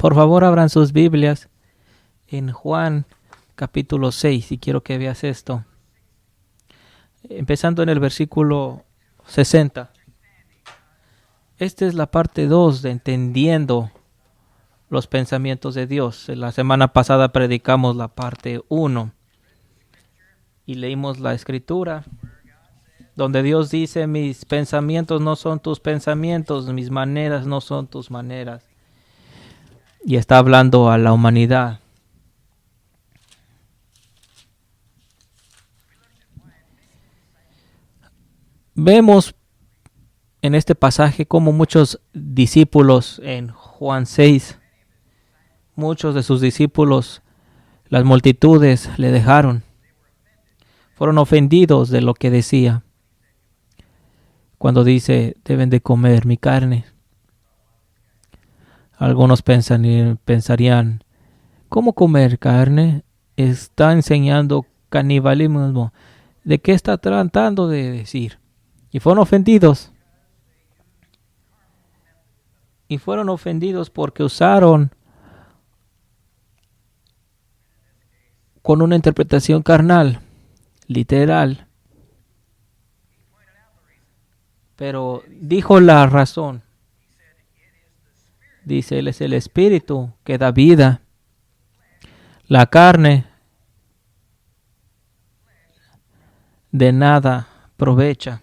Por favor, abran sus Biblias en Juan capítulo 6 y quiero que veas esto. Empezando en el versículo 60. Esta es la parte 2 de entendiendo los pensamientos de Dios. La semana pasada predicamos la parte 1 y leímos la escritura donde Dios dice: mis pensamientos no son tus pensamientos, mis maneras no son tus maneras. Y está hablando a la humanidad. Vemos en este pasaje como muchos discípulos en Juan 6, muchos de sus discípulos, las multitudes le dejaron. Fueron ofendidos de lo que decía. Cuando dice, deben de comer mi carne. Algunos pensarían, ¿cómo comer carne? Está enseñando canibalismo. ¿De qué está tratando de decir? Y fueron ofendidos. Y fueron ofendidos porque usaron con una interpretación carnal, literal. Pero dijo la razón. Dice, Él es el Espíritu que da vida. La carne de nada aprovecha.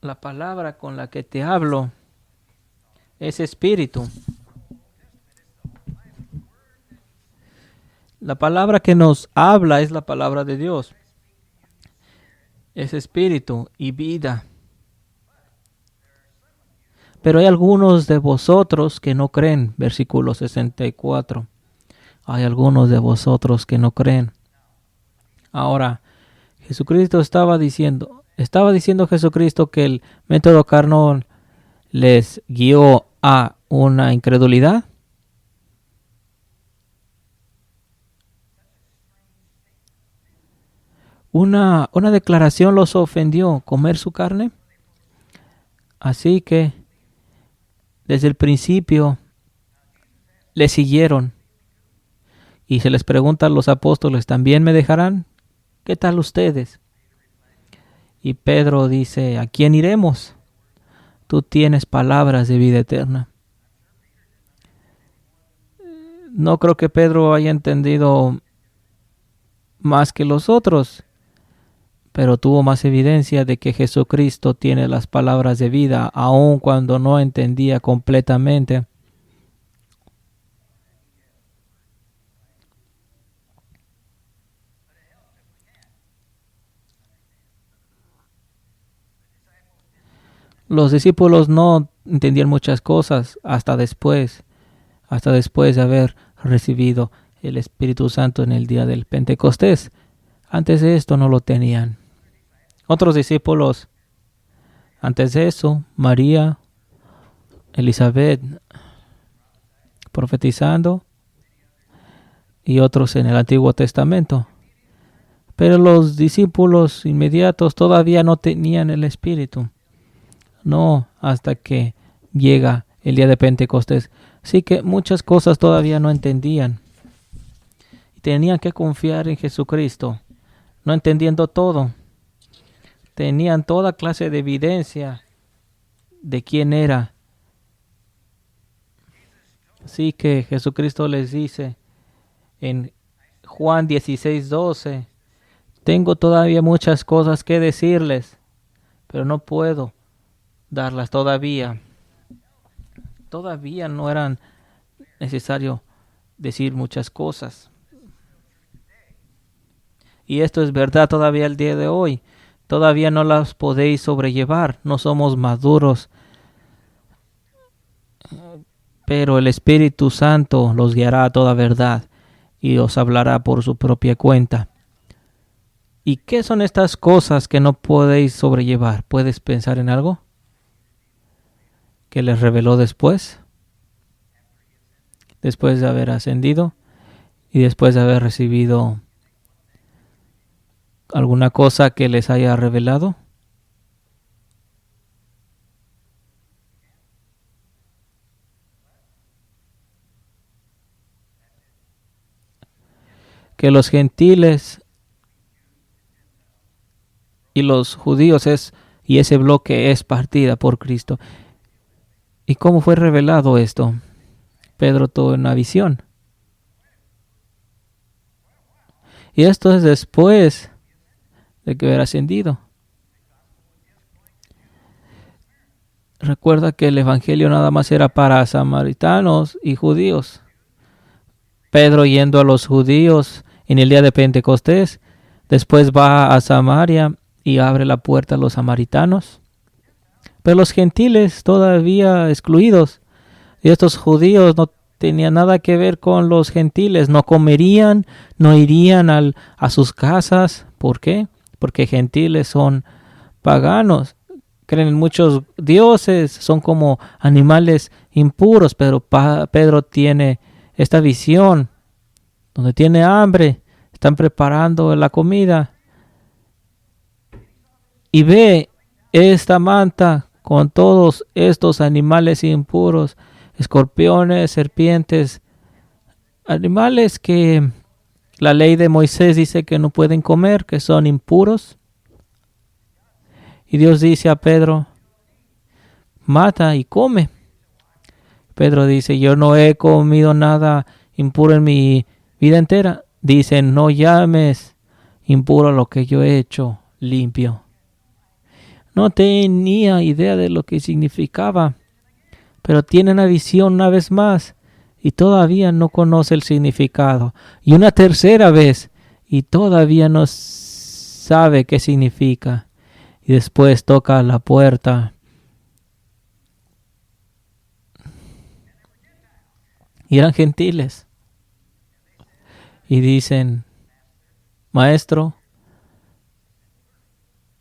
La palabra con la que te hablo es espíritu. La palabra que nos habla es la palabra de Dios. Es espíritu y vida. Pero hay algunos de vosotros que no creen. Versículo 64. Hay algunos de vosotros que no creen. Ahora, Jesucristo estaba diciendo Jesucristo que el método carnal les guió a una incredulidad. Una declaración los ofendió, comer su carne. Así que desde el principio le siguieron. Y se les pregunta a los apóstoles, ¿también me dejarán? ¿Qué tal ustedes? Y Pedro dice, ¿a quién iremos? Tú tienes palabras de vida eterna. No creo que Pedro haya entendido más que los otros, pero tuvo más evidencia de que Jesucristo tiene las palabras de vida, aun cuando no entendía completamente. Los discípulos no entendían muchas cosas hasta después de haber recibido el Espíritu Santo en el día del Pentecostés. Antes de esto no lo tenían. Otros discípulos, antes de eso, María, Elizabeth, profetizando, y otros en el Antiguo Testamento. Pero los discípulos inmediatos todavía no tenían el Espíritu. No hasta que llega el día de Pentecostés. Así que muchas cosas todavía no entendían. Y tenían que confiar en Jesucristo. No entendiendo todo. Tenían toda clase de evidencia de quién era. Así que Jesucristo les dice en Juan 16:12, tengo todavía muchas cosas que decirles, pero no puedo darlas todavía. Todavía no era necesario decir muchas cosas. Y esto es verdad todavía el día de hoy. Todavía no las podéis sobrellevar. No somos maduros. Pero el Espíritu Santo los guiará a toda verdad y os hablará por su propia cuenta. ¿Y qué son estas cosas que no podéis sobrellevar? ¿Puedes pensar en algo que les reveló después de haber ascendido y después de haber recibido alguna cosa que les haya revelado? que los gentiles y los judíos y ese bloque es partida por Cristo. ¿Y cómo fue revelado esto? Pedro tuvo una visión. Y esto es después de que hubiera ascendido. Recuerda que el evangelio nada más era para samaritanos y judíos. Pedro yendo a los judíos en el día de Pentecostés, después va a Samaria y abre la puerta a los samaritanos. Pero los gentiles todavía excluidos, y estos judíos no tenían nada que ver con los gentiles, no comerían, no irían a sus casas. ¿Por qué? Porque gentiles son paganos, creen en muchos dioses, son como animales impuros, pero Pedro tiene esta visión donde tiene hambre, están preparando la comida y ve esta manta con todos estos animales impuros, escorpiones, serpientes, animales que la ley de Moisés dice que no pueden comer, que son impuros. Y Dios dice a Pedro, mata y come. Pedro dice, yo no he comido nada impuro en mi vida entera. Dice, no llames impuro lo que yo he hecho limpio. No tenía idea de lo que significaba, pero tiene una visión una vez más y todavía no conoce el significado. Y una tercera vez y todavía no sabe qué significa. Y después toca la puerta. Y eran gentiles. Y dicen, maestro,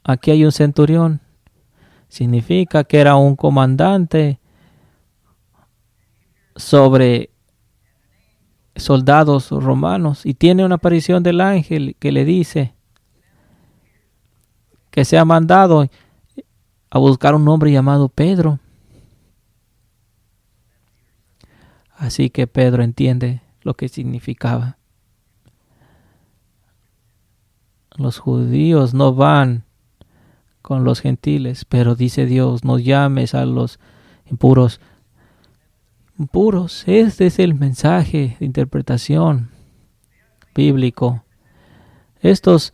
aquí hay un centurión. Significa que era un comandante sobre soldados romanos. Y tiene una aparición del ángel que le dice que se ha mandado a buscar un hombre llamado Pedro. Así que Pedro entiende lo que significaba. Los judíos no van con los gentiles, pero dice Dios, no llames a los impuros. Impuros, este es el mensaje de interpretación bíblico. Estos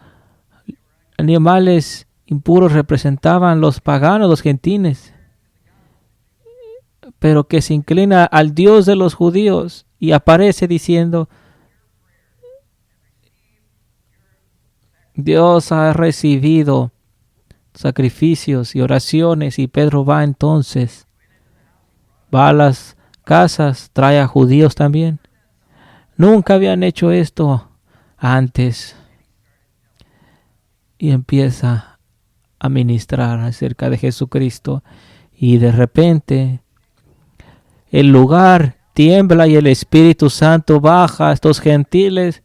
animales impuros representaban los paganos, los gentiles, pero que se inclina al Dios de los judíos y aparece diciendo, Dios ha recibido sacrificios y oraciones. Y Pedro va entonces, va a las casas, trae a judíos también. Nunca habían hecho esto antes. Y empieza a ministrar acerca de Jesucristo. Y de repente el lugar tiembla y el Espíritu Santo baja a estos gentiles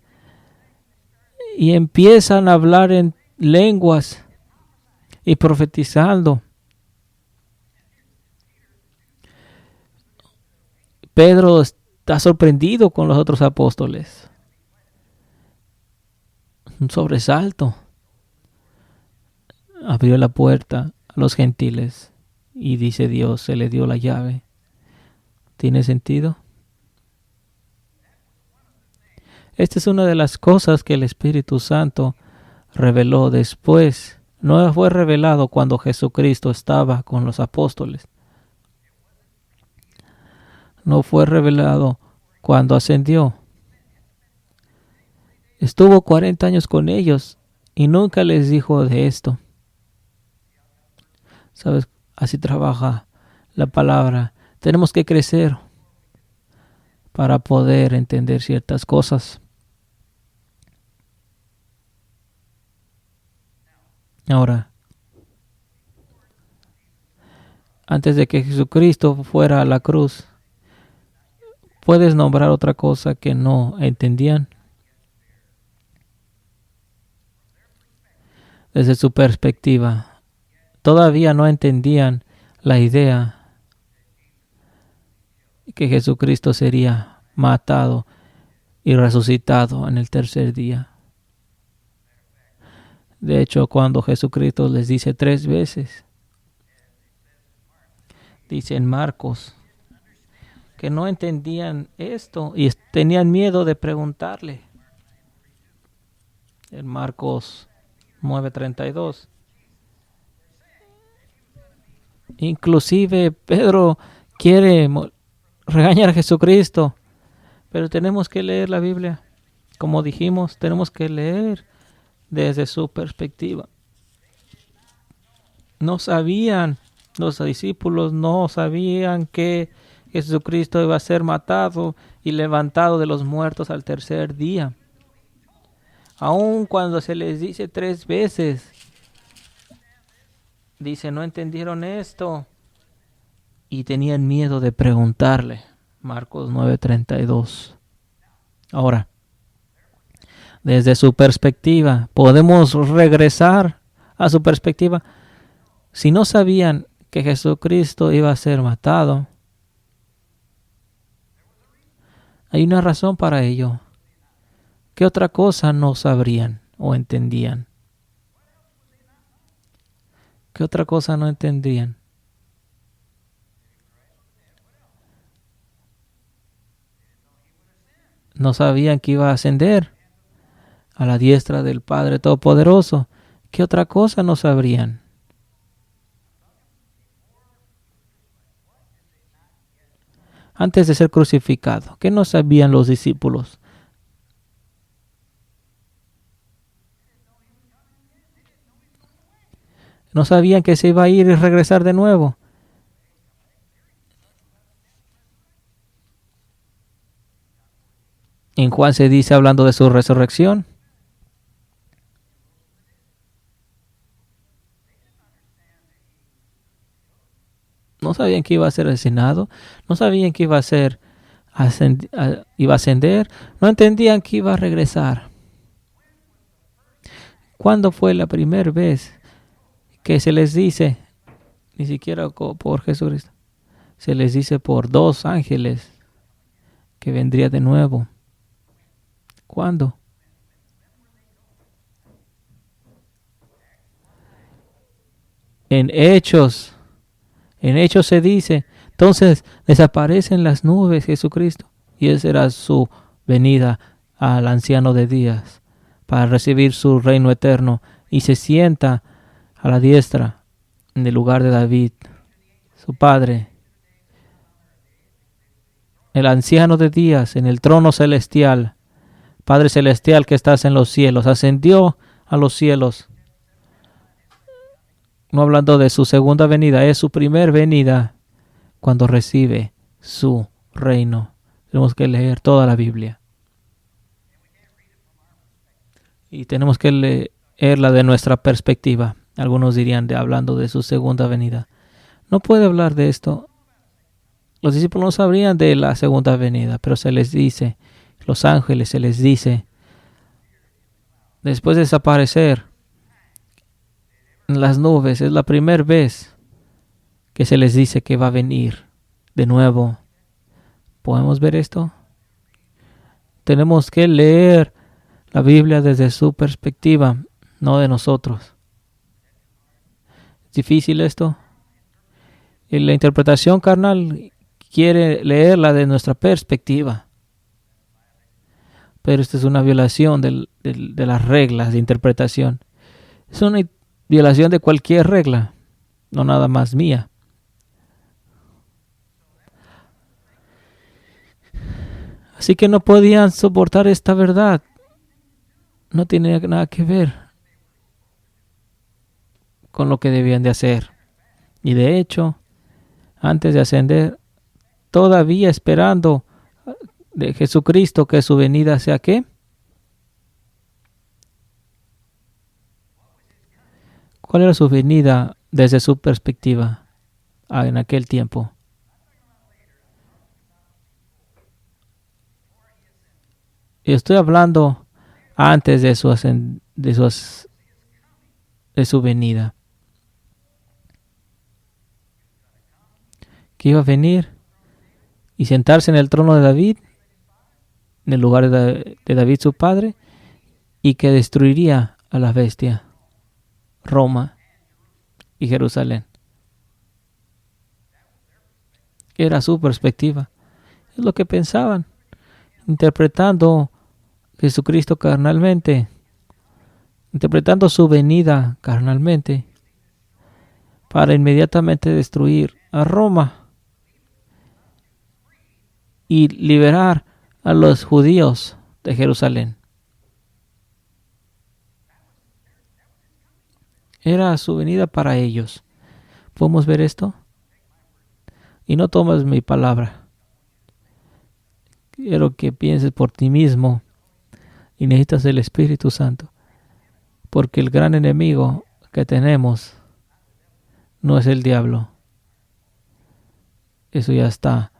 y empiezan a hablar en lenguas y profetizando. Pedro está sorprendido con los otros apóstoles. Un sobresalto. Abrió la puerta a los gentiles y dice Dios, se le dio la llave. ¿Tiene sentido? Esta es una de las cosas que el Espíritu Santo reveló después. No fue revelado cuando Jesucristo estaba con los apóstoles. No fue revelado cuando ascendió. Estuvo 40 años con ellos y nunca les dijo de esto. ¿Sabes? Así trabaja la palabra. Tenemos que crecer para poder entender ciertas cosas. Ahora, antes de que Jesucristo fuera a la cruz, ¿puedes nombrar otra cosa que no entendían? Desde su perspectiva, todavía no entendían la idea que Jesucristo sería matado y resucitado en el tercer día. De hecho, cuando Jesucristo les dice 3 veces, dice en Marcos, que no entendían esto y tenían miedo de preguntarle. En Marcos 9:32. Inclusive Pedro quiere regañar a Jesucristo, pero tenemos que leer la Biblia. Como dijimos, tenemos que leer desde su perspectiva. No sabían, los discípulos no sabían que Jesucristo iba a ser matado y levantado de los muertos al tercer día. Aun cuando se les dice 3 veces, dice, no entendieron esto y tenían miedo de preguntarle. Marcos 9:32. Ahora, desde su perspectiva, podemos regresar a su perspectiva. Si no sabían que Jesucristo iba a ser matado, hay una razón para ello. ¿Qué otra cosa no sabrían o entendían? ¿Qué otra cosa no entendían? No sabían que iba a ascender a la diestra del Padre Todopoderoso. ¿Qué otra cosa no sabrían? Antes de ser crucificado, ¿qué no sabían los discípulos? No sabían que se iba a ir y regresar de nuevo. En Juan se dice, hablando de su resurrección, no sabían que iba a ser asesinado, no sabían que iba a ser iba a ascender, no entendían que iba a regresar. ¿Cuándo fue la primera vez que se les dice, ni siquiera por Jesucristo, se les dice por 2 ángeles que vendría de nuevo? ¿Cuándo? En Hechos se dice, entonces desaparecen las nubes Jesucristo, y esa era su venida al anciano de días para recibir su reino eterno, y se sienta a la diestra en el lugar de David, su padre, el anciano de días en el trono celestial. Padre celestial que estás en los cielos, ascendió a los cielos. No hablando de su segunda venida, es su primer venida cuando recibe su reino. Tenemos que leer toda la Biblia. Y tenemos que leerla de nuestra perspectiva. Algunos dirían hablando de su segunda venida. No puede hablar de esto. Los discípulos no sabrían de la segunda venida, pero se les dice, los ángeles se les dice, después de desaparecer en las nubes, es la primera vez que se les dice que va a venir de nuevo. ¿Podemos ver esto? Tenemos que leer la Biblia desde su perspectiva, no de nosotros. ¿Es difícil esto? Y la interpretación carnal quiere leerla de nuestra perspectiva. Pero esta es una violación de las reglas de interpretación. Es una violación de cualquier regla, no nada más mía. Así que no podían soportar esta verdad. No tiene nada que ver con lo que debían de hacer. Y de hecho, antes de ascender, todavía esperando de Jesucristo que su venida sea ¿qué? ¿Cuál era su venida desde su perspectiva en aquel tiempo? Y estoy hablando antes de su venida. Que iba a venir y sentarse en el trono de David en el lugar de David su padre, y que destruiría a la bestia, Roma y Jerusalén. Era su perspectiva. Es lo que pensaban, interpretando Jesucristo carnalmente, interpretando su venida carnalmente, para inmediatamente destruir a Roma y liberar a los judíos de Jerusalén. Era su venida para ellos. ¿Podemos ver esto? Y no tomes mi palabra. Quiero que pienses por ti mismo y necesitas el Espíritu Santo. Porque el gran enemigo que tenemos no es el diablo. Eso ya está.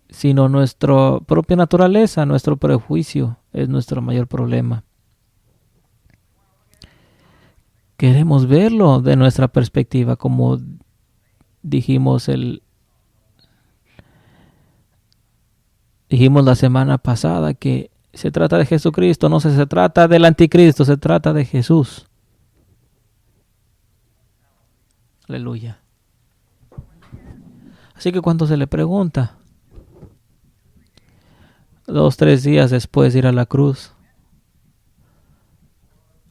Sino nuestra propia naturaleza, nuestro prejuicio es nuestro mayor problema. Queremos verlo de nuestra perspectiva, como dijimos la semana pasada, que se trata de Jesucristo, no se trata del anticristo, se trata de Jesús. Aleluya. Así que cuando se le pregunta, 2-3 días después de ir a la cruz,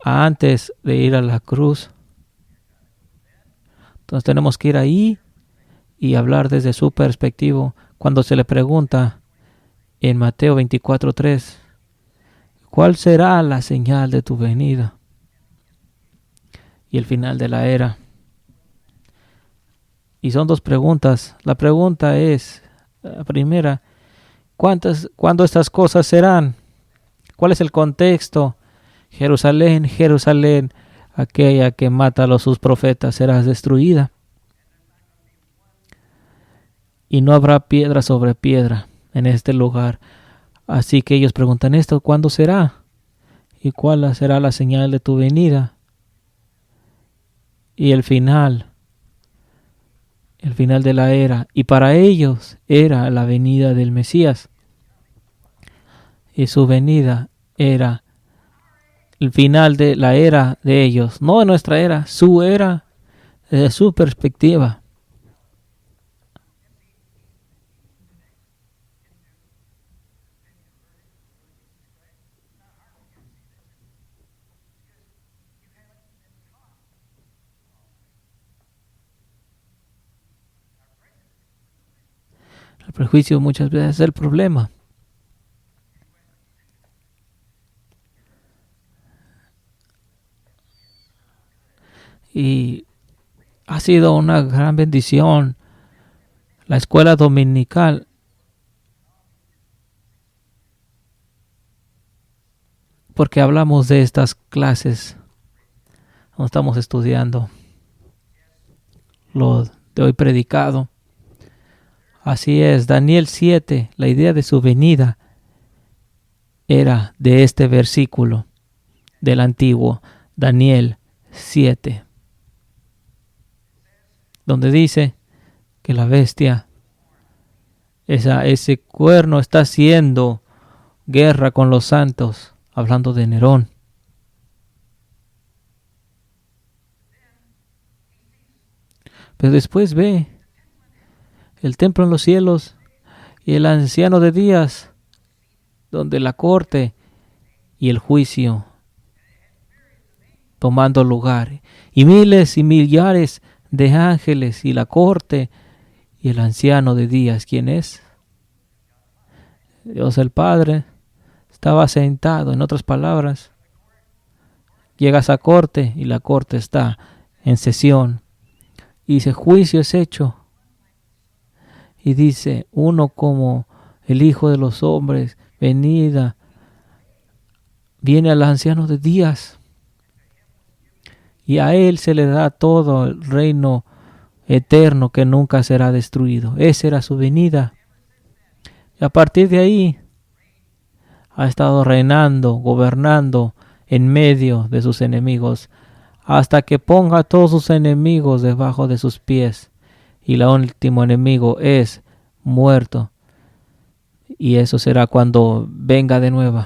antes de ir a la cruz, entonces tenemos que ir ahí y hablar desde su perspectiva. Cuando se le pregunta en Mateo 24:3, ¿cuál será la señal de tu venida y el final de la era? Y son 2 preguntas. La pregunta es, la primera, ¿cuándo estas cosas serán? ¿Cuál es el contexto? Jerusalén, Jerusalén, aquella que mata a sus profetas, serás destruida. Y no habrá piedra sobre piedra en este lugar. Así que ellos preguntan esto, ¿cuándo será? ¿Y cuál será la señal de tu venida? Y el final de la era. Y para ellos era la venida del Mesías. Y su venida era el final de la era de ellos, no de nuestra era, su era, desde su perspectiva. El prejuicio muchas veces es el problema. Y ha sido una gran bendición la escuela dominical, porque hablamos de estas clases cuando estamos estudiando lo de hoy predicado. Así es, Daniel 7, la idea de su venida era de este versículo del antiguo Daniel 7, donde dice que la bestia, ese cuerno, está haciendo guerra con los santos, hablando de Nerón. Pero después ve el templo en los cielos y el anciano de días, donde la corte y el juicio tomando lugar, y miles y millares de ángeles, y la corte y el anciano de días. ¿Quién es? Dios el Padre estaba sentado. En otras palabras, llegas a corte y la corte está en sesión y ese juicio es hecho. Y dice, uno como el Hijo de los Hombres, viene al anciano de días, y a él se le da todo el reino eterno que nunca será destruido. Esa era su venida. Y a partir de ahí ha estado reinando, gobernando en medio de sus enemigos, hasta que ponga a todos sus enemigos debajo de sus pies. Y el último enemigo es muerto. Y eso será cuando venga de nuevo.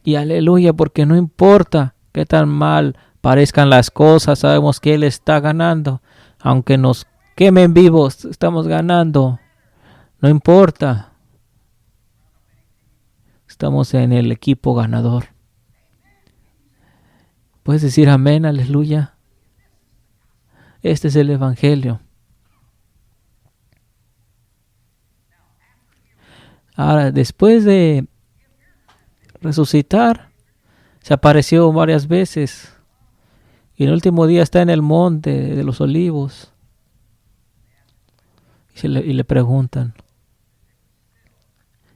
Y aleluya, porque no importa qué tan mal parezcan las cosas, sabemos que Él está ganando. Aunque nos quemen vivos, estamos ganando. No importa. Estamos en el equipo ganador. ¿Puedes decir amén, aleluya? Este es el Evangelio. Ahora, después de resucitar, se apareció varias veces. Y el último día está en el monte de los olivos. Y le preguntan.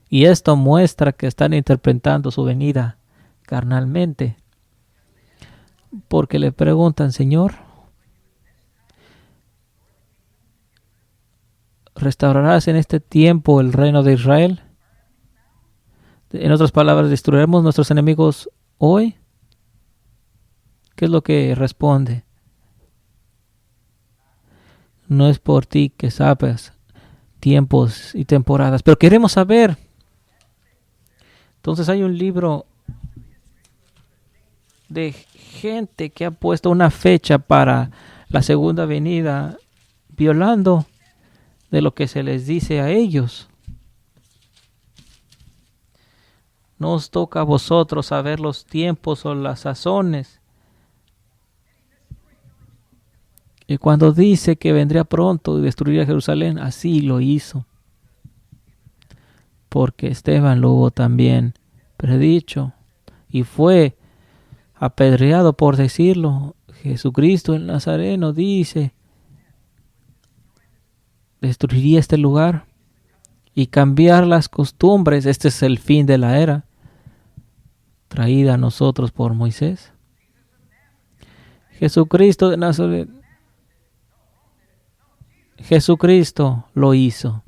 Y esto muestra que están interpretando su venida carnalmente. Porque le preguntan, Señor, ¿restaurarás en este tiempo el reino de Israel? En otras palabras, ¿destruiremos nuestros enemigos hoy? ¿Qué es lo que responde? No es por ti que sabes tiempos y temporadas, pero queremos saber. Entonces hay un libro de gente que ha puesto una fecha para la segunda venida, violando de lo que se les dice a ellos. No os toca a vosotros saber los tiempos o las sazones. Y cuando dice que vendría pronto y destruiría Jerusalén, así lo hizo. Porque Esteban lo hubo también predicho y fue apedreado por decirlo. Jesucristo el Nazareno dice, destruiría este lugar y cambiar las costumbres. Este es el fin de la era traída a nosotros por Moisés. Jesucristo de Nazaret. Jesucristo lo hizo.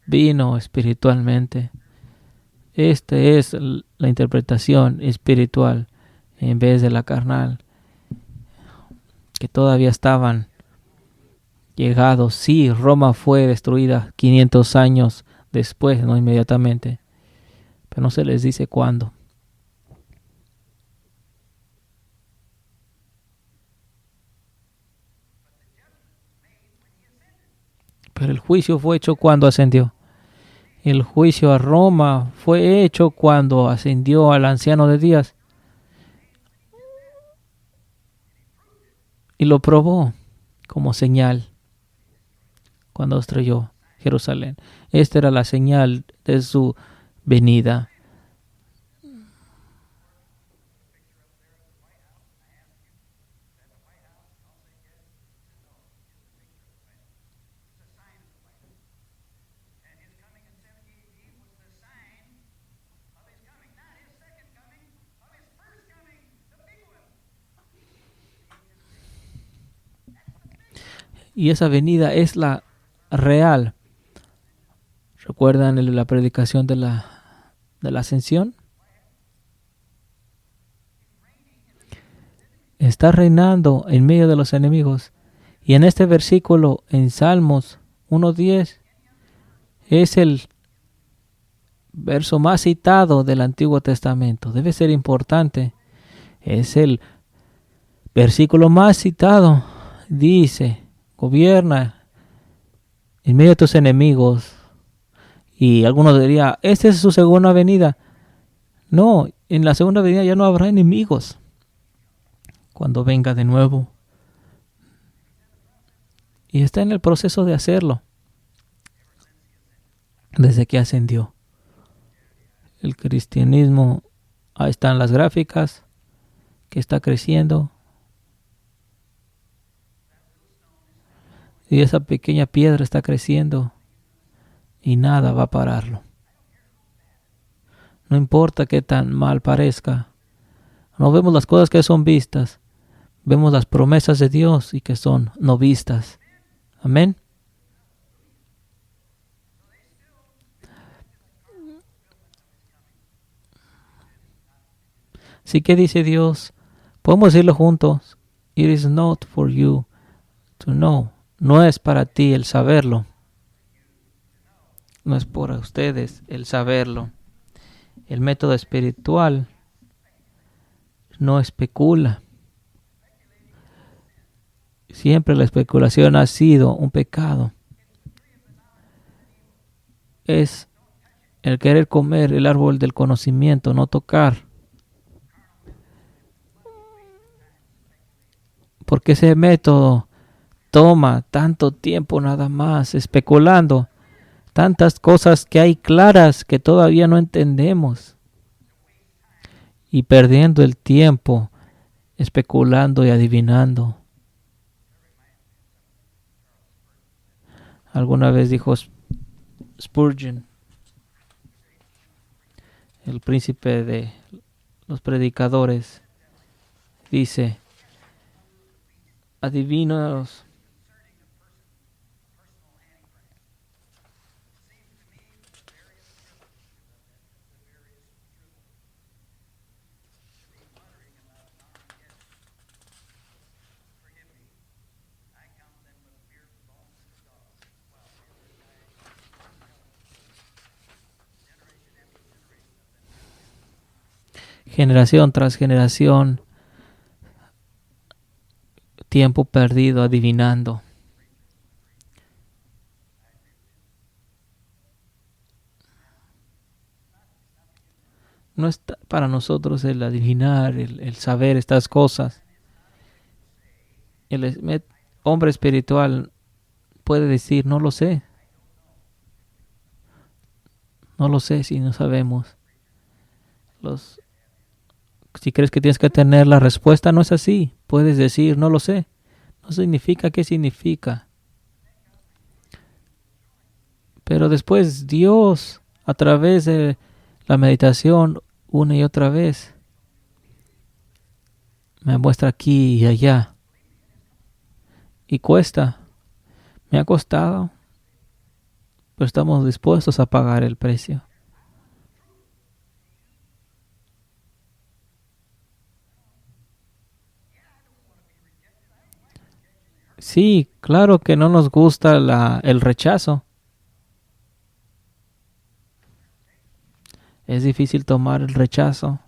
Vino espiritualmente. Esta es la interpretación espiritual en vez de la carnal. Que todavía estaban llegados. Sí, Roma fue destruida 500 años después, no inmediatamente. Pero no se les dice cuándo. Pero el juicio fue hecho cuando ascendió. El juicio a Roma fue hecho cuando ascendió al anciano de días. Y lo probó como señal cuando estrelló Jerusalén. Esta era la señal de su venida. Y esa venida es la real. ¿Recuerdan la predicación de la ascensión? Está reinando en medio de los enemigos. Y en este versículo, en Salmos 1:10, es el verso más citado del Antiguo Testamento. Debe ser importante. Es el versículo más citado. Dice, gobierna en medio de tus enemigos. Y algunos dirían, esta es su segunda venida. No, en la segunda venida ya no habrá enemigos. Cuando venga de nuevo. Y está en el proceso de hacerlo. Desde que ascendió. El cristianismo, ahí están las gráficas, que está creciendo. Y esa pequeña piedra está creciendo. Y nada va a pararlo. No importa qué tan mal parezca. No vemos las cosas que son vistas. Vemos las promesas de Dios y que son no vistas. Amén. Así que dice Dios, podemos decirlo juntos. It is not for you to know. No es para ti el saberlo. No es para ustedes el saberlo. El método espiritual no especula. Siempre la especulación ha sido un pecado. Es el querer comer el árbol del conocimiento, no tocar. Porque ese método toma tanto tiempo nada más especulando. Tantas cosas que hay claras que todavía no entendemos. Y perdiendo el tiempo especulando y adivinando. Alguna vez dijo Spurgeon, el príncipe de los predicadores, dice, adivinos. Generación tras generación, tiempo perdido adivinando. No es para nosotros el adivinar, el saber estas cosas. El hombre espiritual puede decir, no lo sé. No lo sé si no sabemos. Si crees que tienes que tener la respuesta, no es así. Puedes decir, no lo sé. No significa qué significa. Pero después Dios, a través de la meditación, una y otra vez, me muestra aquí y allá. Y cuesta. Me ha costado. Pero estamos dispuestos a pagar el precio. Sí, claro que no nos gusta el rechazo. Es difícil tomar el rechazo.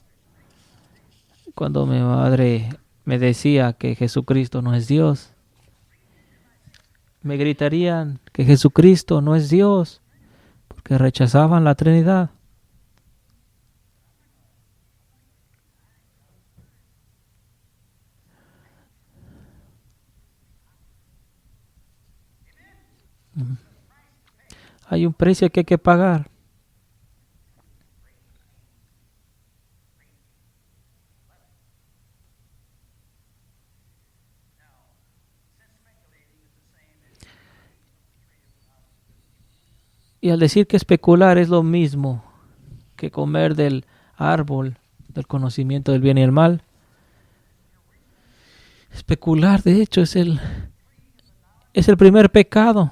Cuando mi madre me decía que Jesucristo no es Dios, me gritarían que Jesucristo no es Dios, porque rechazaban la Trinidad. Hay un precio que hay que pagar. Y al decir que especular es lo mismo que comer del árbol del conocimiento del bien y el mal, especular de hecho es el primer pecado.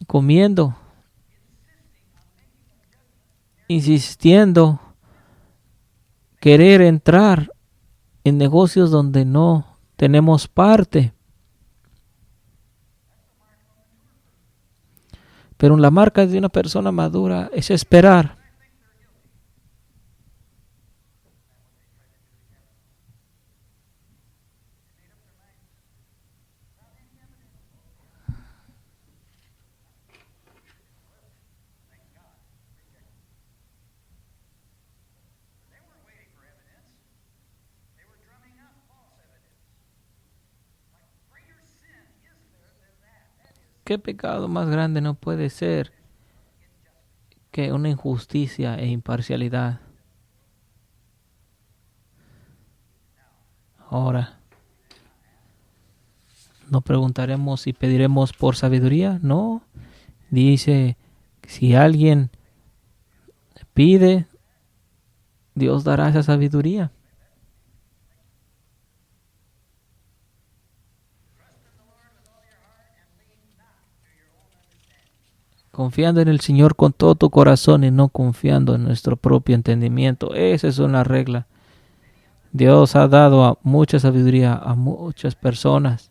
Comiendo, insistiendo, querer entrar en negocios donde no tenemos parte. Pero la marca de una persona madura es esperar. ¿Qué pecado más grande no puede ser que una injusticia e imparcialidad? Ahora, no preguntaremos y pediremos por sabiduría, no. Dice, si alguien pide, Dios dará esa sabiduría. Confiando en el Señor con todo tu corazón y no confiando en nuestro propio entendimiento. Esa es una regla. Dios ha dado a mucha sabiduría a muchas personas.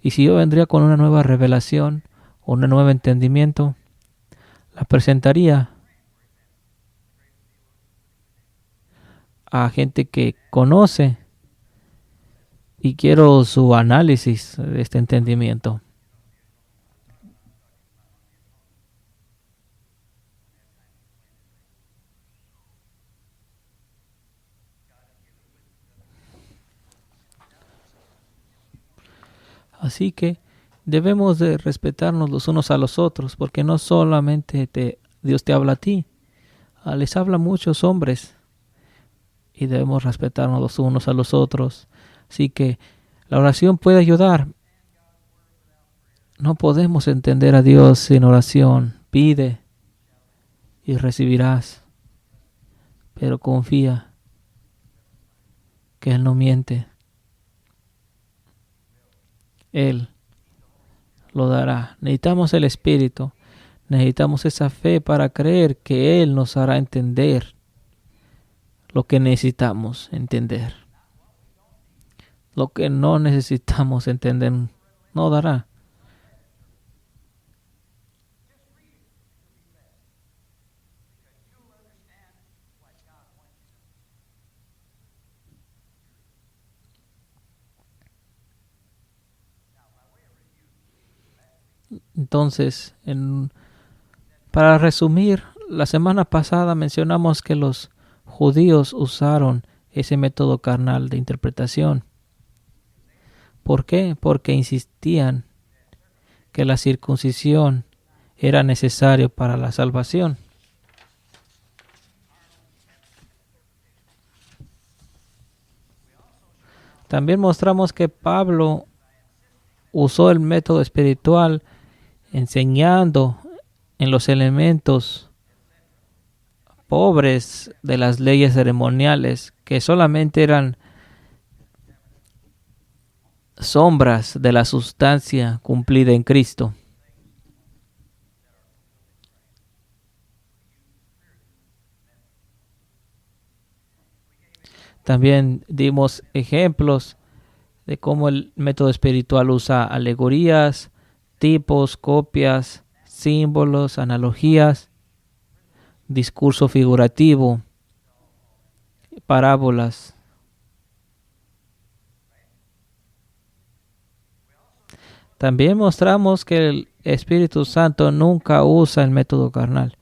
Y si yo vendría con una nueva revelación o un nuevo entendimiento, la presentaría a gente que conoce y quiero su análisis de este entendimiento. Así que debemos de respetarnos los unos a los otros, porque no solamente Dios te habla a ti, les habla a muchos hombres y debemos respetarnos los unos a los otros. Así que la oración puede ayudar. No podemos entender a Dios sin oración. Pide y recibirás, pero confía que Él no miente. Él lo dará. Necesitamos el Espíritu. Necesitamos esa fe para creer que Él nos hará entender lo que necesitamos entender. Lo que no necesitamos entender no dará. Entonces, para resumir, la semana pasada mencionamos que los judíos usaron ese método carnal de interpretación. ¿Por qué? Porque insistían que la circuncisión era necesario para la salvación. También mostramos que Pablo usó el método espiritual enseñando en los elementos pobres de las leyes ceremoniales que solamente eran sombras de la sustancia cumplida en Cristo. También dimos ejemplos de cómo el método espiritual usa alegorías, tipos, copias, símbolos, analogías, discurso figurativo, parábolas. También mostramos que el Espíritu Santo nunca usa el método carnal.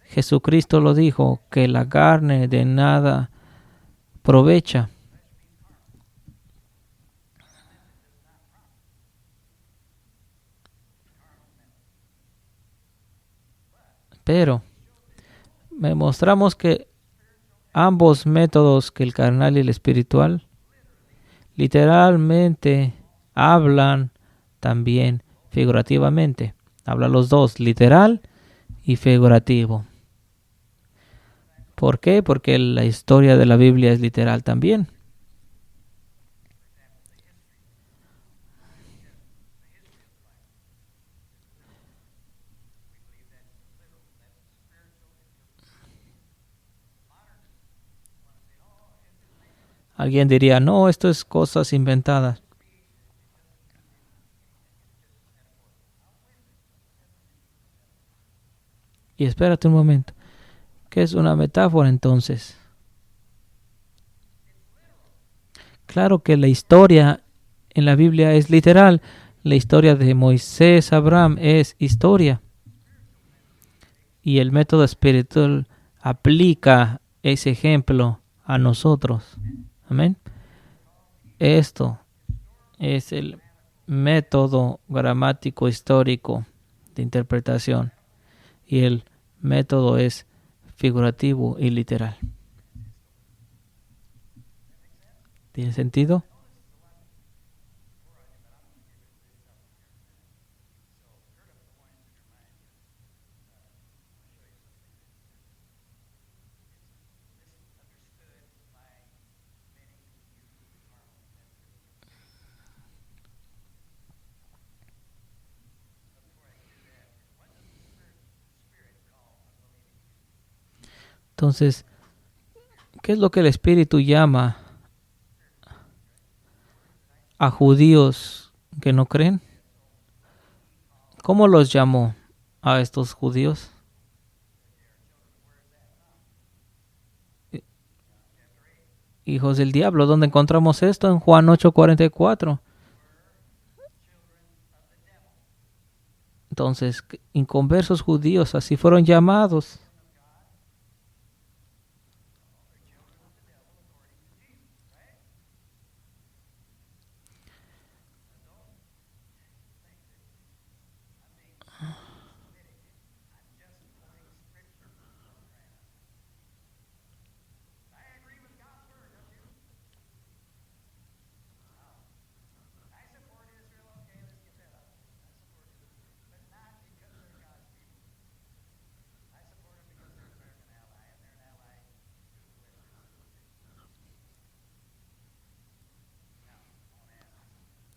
Jesucristo lo dijo, que la carne de nada aprovecha. Pero mostramos que ambos métodos, que el carnal y el espiritual, literalmente hablan también figurativamente. Habla los dos, literal y figurativo. ¿Por qué? Porque la historia de la Biblia es literal también. Alguien diría, no, esto es cosas inventadas. Y espérate un momento. ¿Qué es una metáfora entonces? Claro que la historia en la Biblia es literal. La historia de Moisés, Abraham es historia. Y el método espiritual aplica ese ejemplo a nosotros. Amén. Esto es el método gramático histórico de interpretación. Y el método es figurativo y literal. ¿Tiene sentido? Entonces, ¿qué es lo que el Espíritu llama a judíos que no creen. ¿Cómo los llamó a estos judíos? Hijos del diablo. ¿Dónde encontramos esto? En Juan 8:44. Entonces, inconversos judíos, así fueron llamados.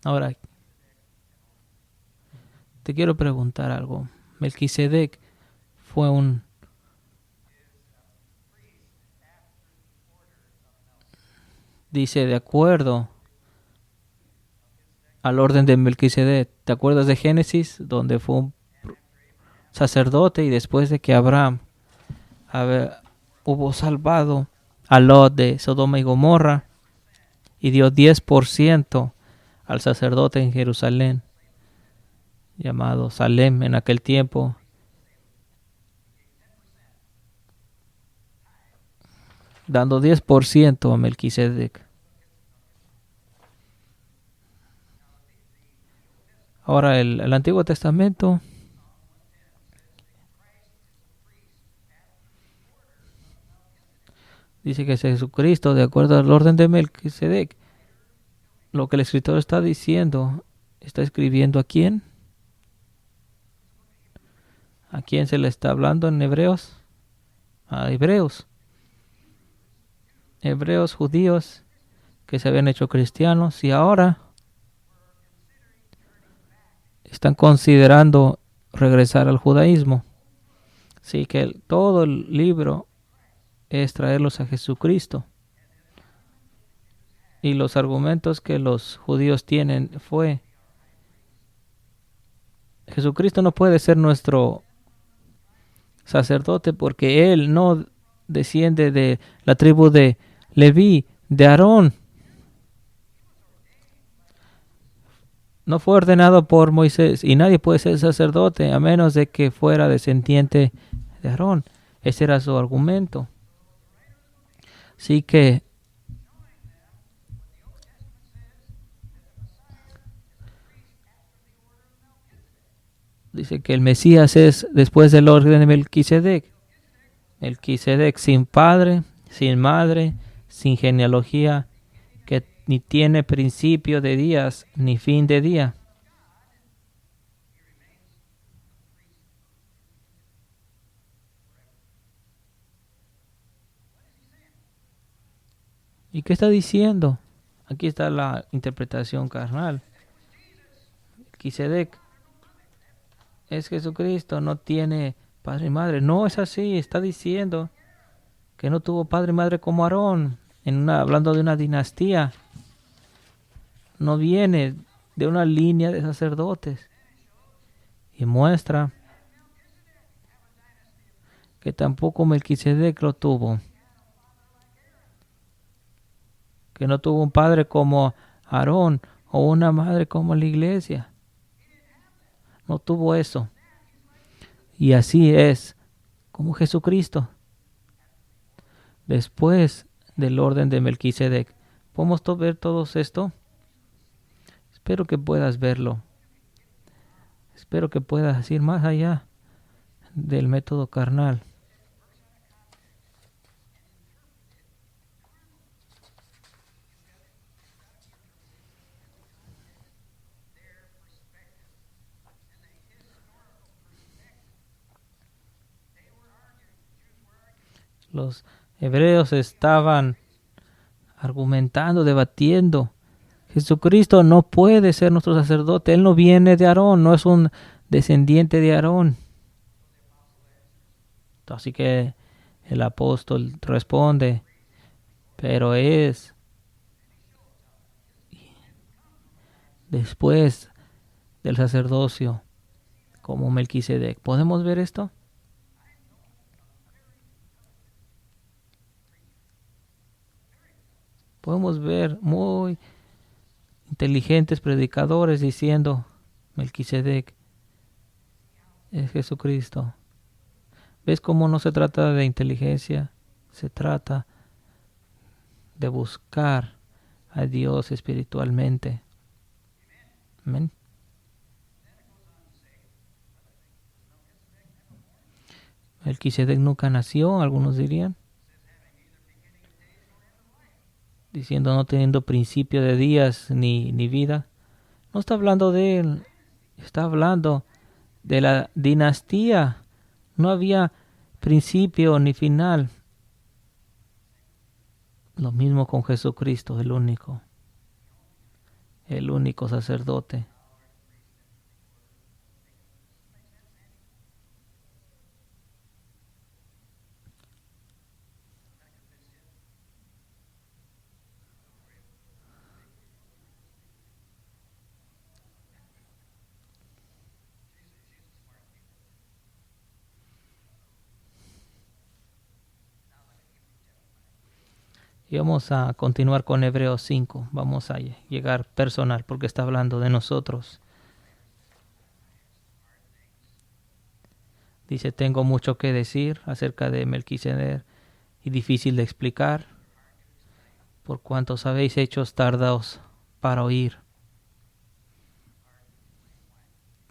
Ahora, te quiero preguntar algo. Melquisedec fue dice, de acuerdo al orden de Melquisedec. ¿Te acuerdas de Génesis? Donde fue un sacerdote y después de que Abraham hubo salvado a Lot de Sodoma y Gomorra y dio 10% al sacerdote en Jerusalén, llamado Salem en aquel tiempo. Dando 10% a Melquisedec. Ahora el Antiguo Testamento dice que es Jesucristo, de acuerdo al orden de Melquisedec. Lo que el escritor está diciendo, está escribiendo a quién. ¿A quién se le está hablando en Hebreos? A hebreos. Hebreos judíos que se habían hecho cristianos y ahora están considerando regresar al judaísmo. Así que todo el libro es traerlos a Jesucristo. Y los argumentos que los judíos tienen fue: Jesucristo no puede ser nuestro sacerdote porque él no desciende de la tribu de Leví, de Aarón. No fue ordenado por Moisés y nadie puede ser sacerdote a menos de que fuera descendiente de Aarón. Ese era su argumento. Así que dice que el Mesías es después del orden de Melquisedec. Melquisedec sin padre, sin madre, sin genealogía, que ni tiene principio de días ni fin de día. ¿Y qué está diciendo? Aquí está la interpretación carnal. Melquisedec es Jesucristo, no tiene padre y madre. No es así, está diciendo que no tuvo padre y madre como Aarón, hablando de una dinastía. No viene de una línea de sacerdotes. Y muestra que tampoco Melquisedec lo tuvo. Que no tuvo un padre como Aarón o una madre como la iglesia. No tuvo eso. Y así es como Jesucristo. Después del orden de Melquisedec. ¿Podemos ver todo esto? Espero que puedas verlo. Espero que puedas ir más allá del método carnal. Los hebreos estaban argumentando, debatiendo. Jesucristo no puede ser nuestro sacerdote. Él no viene de Aarón, no es un descendiente de Aarón. Así que el apóstol responde, pero es después del sacerdocio como Melquisedec. ¿Podemos ver esto? Podemos ver muy inteligentes predicadores diciendo Melquisedec es Jesucristo. ¿Ves cómo no se trata de inteligencia? Se trata de buscar a Dios espiritualmente. Amén. Melquisedec nunca nació, algunos dirían, diciendo no teniendo principio de días ni vida. No está hablando de él, está hablando de la dinastía. No había principio ni final. Lo mismo con Jesucristo, el único sacerdote. Y vamos a continuar con Hebreos 5. Vamos a llegar personal porque está hablando de nosotros. Dice, tengo mucho que decir acerca de Melquisedec y difícil de explicar, por cuantos habéis hechos tardaos para oír.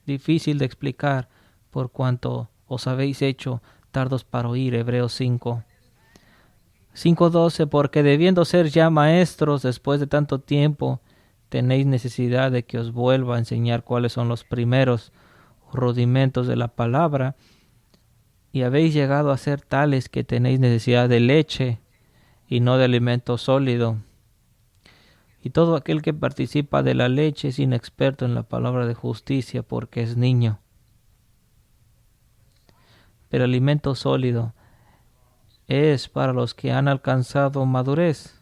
Difícil de explicar, por cuanto os habéis hecho tardos para oír. Hebreos 5. 5:12, porque debiendo ser ya maestros después de tanto tiempo, tenéis necesidad de que os vuelva a enseñar cuáles son los primeros rudimentos de la palabra, y habéis llegado a ser tales que tenéis necesidad de leche y no de alimento sólido. Y todo aquel que participa de la leche es inexperto en la palabra de justicia porque es niño. Pero alimento sólido es para los que han alcanzado madurez,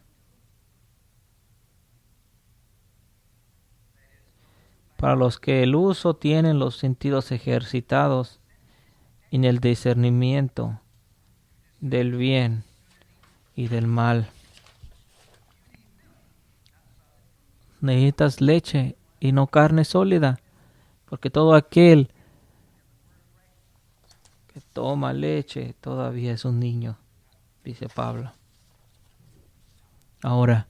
para los que el uso tienen los sentidos ejercitados en el discernimiento del bien y del mal. Necesitas leche y no carne sólida, porque todo aquel que toma leche todavía es un niño, dice Pablo. Ahora,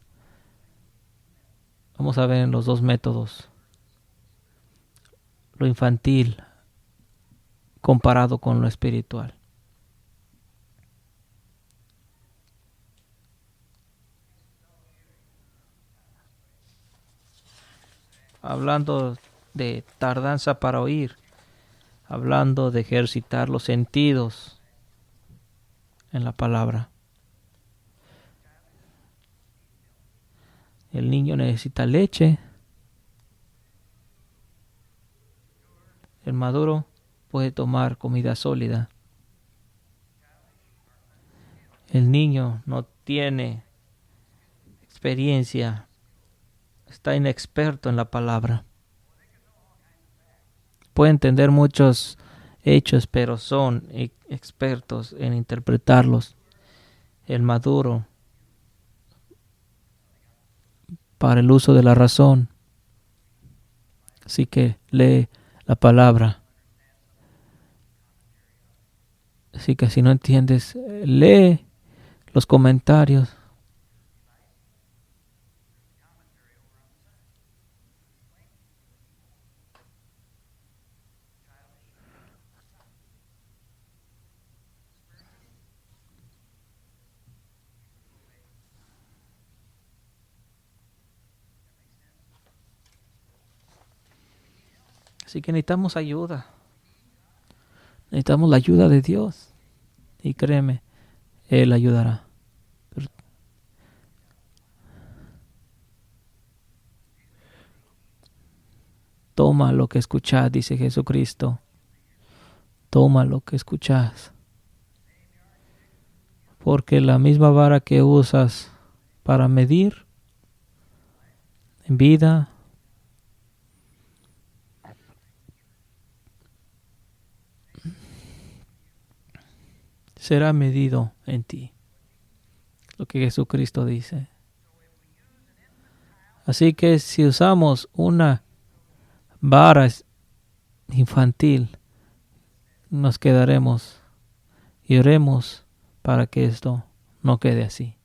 vamos a ver los dos métodos. Lo infantil comparado con lo espiritual. Hablando de tardanza para oír, hablando de ejercitar los sentidos en la palabra. El niño necesita leche. El maduro puede tomar comida sólida. El niño no tiene experiencia, está inexperto en la palabra. Puede entender muchos hechos, pero son expertos en interpretarlos. El maduro, para el uso de la razón. Así que lee la palabra. Así que si no entiendes, lee los comentarios. Así que necesitamos ayuda. Necesitamos la ayuda de Dios. Y créeme, Él ayudará. Toma lo que escuchás, dice Jesucristo. Toma lo que escuchás. Porque la misma vara que usas para medir en vida será medido en ti. Lo que Jesucristo dice. Así que si usamos una vara infantil, nos quedaremos y oremos para que esto no quede así.